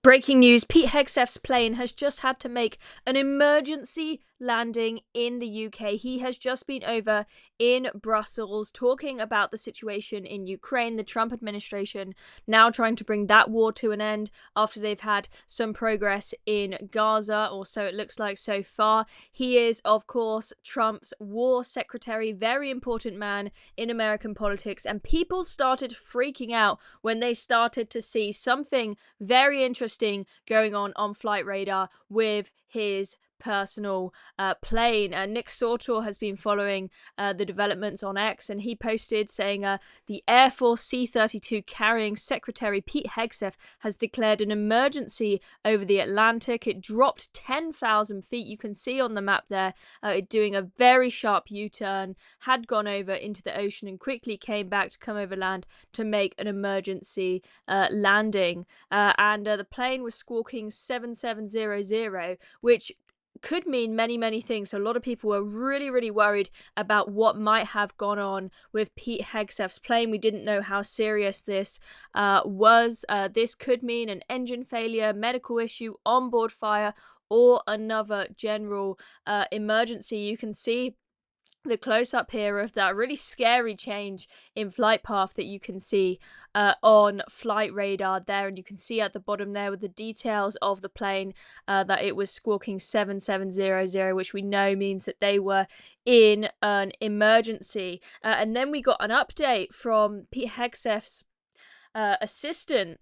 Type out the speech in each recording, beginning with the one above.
Breaking news, Pete Hegseth's plane has just had to make an emergency landing in the UK. He has just been over in Brussels talking about the situation in Ukraine, the Trump administration now trying to bring that war to an end after they've had some progress in Gaza, or so it looks like so far. He is, of course, Trump's war secretary, very important man in American politics, and people started freaking out when they started to see something very interesting going on Flight Radar with his personal plane. Nick Sauter has been following the developments on X, and he posted saying the Air Force C-32 carrying Secretary Pete Hegseth has declared an emergency over the Atlantic. It dropped 10,000 feet. You can see on the map there it doing a very sharp U-turn, had gone over into the ocean and quickly came back to come over land to make an emergency landing. And the plane was squawking 7700, which could mean many things. So a lot of people were really worried about what might have gone on with Pete Hegseth's plane. We didn't know how serious this was. This could mean an engine failure, medical issue, onboard fire, or another general emergency. You can see the close-up here of that really scary change in flight path that you can see on Flight Radar there, and you can see at the bottom there with the details of the plane that it was squawking 7700, which we know means that they were in an emergency. And then we got an update from Pete Hegseth's assistant,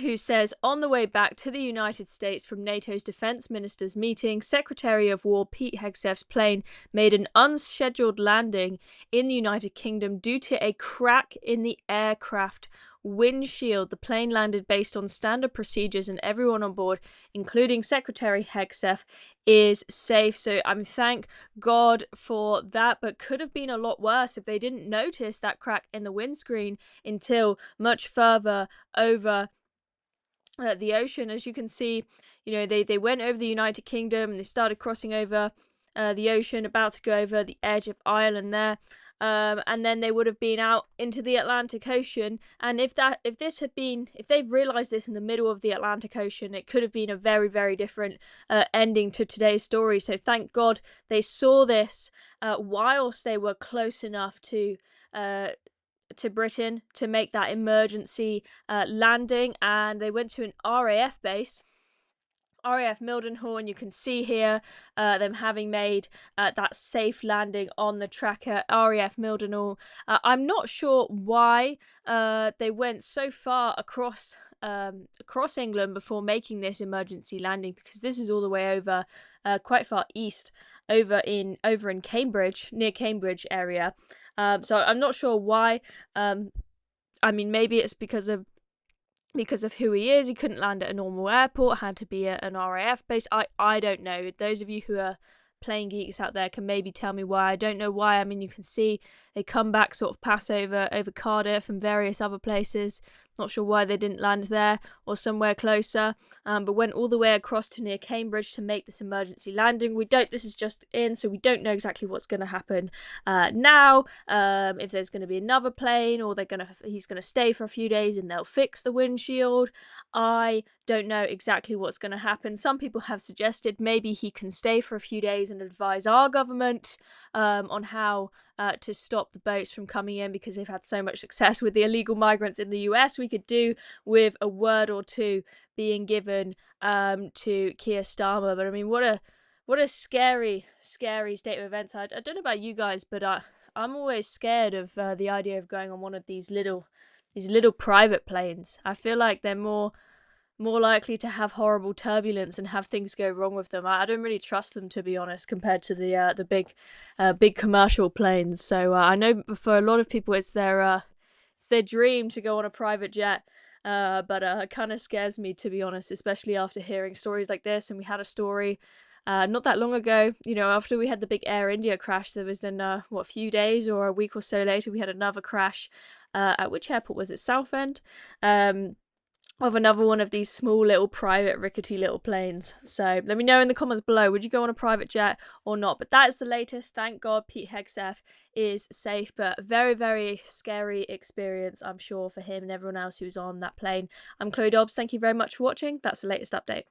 who says, on the way back to the United States from NATO's defense ministers meeting, Secretary of War Pete Hegseth's plane made an unscheduled landing in the United Kingdom due to a crack in the aircraft windshield. The plane landed based on standard procedures and everyone on board, including Secretary Hegseth, is safe. So thank God for that, but could have been a lot worse if they didn't notice that crack in the windscreen until much further over the ocean. As you can see, they went over the United Kingdom and they started crossing over the ocean, about to go over the edge of Ireland there, and then they would have been out into the Atlantic Ocean. And if they've realized this in the middle of the Atlantic Ocean, it could have been a very different ending to today's story. So thank God they saw this whilst they were close enough to Britain to make that emergency landing, and they went to an RAF base, RAF Mildenhall, and you can see here them having made that safe landing on the tracker, RAF Mildenhall. I'm not sure why they went so far across England before making this emergency landing, because this is all the way over quite far east, over in Cambridge, near Cambridge area. So I'm not sure why. Maybe it's because of who he is. He couldn't land at a normal airport, had to be at an RAF base. I don't know. Those of you who are plane geeks out there can maybe tell me why. I don't know why. You can see they come back, sort of pass over Cardiff and various other places. Not sure why they didn't land there or somewhere closer, but went all the way across to near Cambridge to make this emergency landing. This is just in, so we don't know exactly what's going to happen now. If there's going to be another plane, or he's going to stay for a few days and they'll fix the windshield. I don't know exactly what's going to happen. Some people have suggested maybe he can stay for a few days and advise our government on how to stop the boats from coming in, because they've had so much success with the illegal migrants in the US. We could do with a word or two being given to Keir Starmer. But what a scary state of events. I don't know about you guys, but I'm always scared of the idea of going on one of these little private planes. I feel like they're more likely to have horrible turbulence and have things go wrong with them. I don't really trust them, to be honest, compared to the big commercial planes. So I know for a lot of people it's their dream to go on a private jet. But it kind of scares me, to be honest, especially after hearing stories like this. And we had a story not that long ago, after we had the big Air India crash. There was then a few days or a week or so later, we had another crash at which airport was it? Southend. of another one of these small little private rickety little planes. So let me know in the comments below, would you go on a private jet or not? But that's the latest. Thank God Pete Hegseth is safe, but very, very scary experience, I'm sure, for him and everyone else who's on that plane. I'm Chloe Dobbs. Thank you very much for watching. That's the latest update.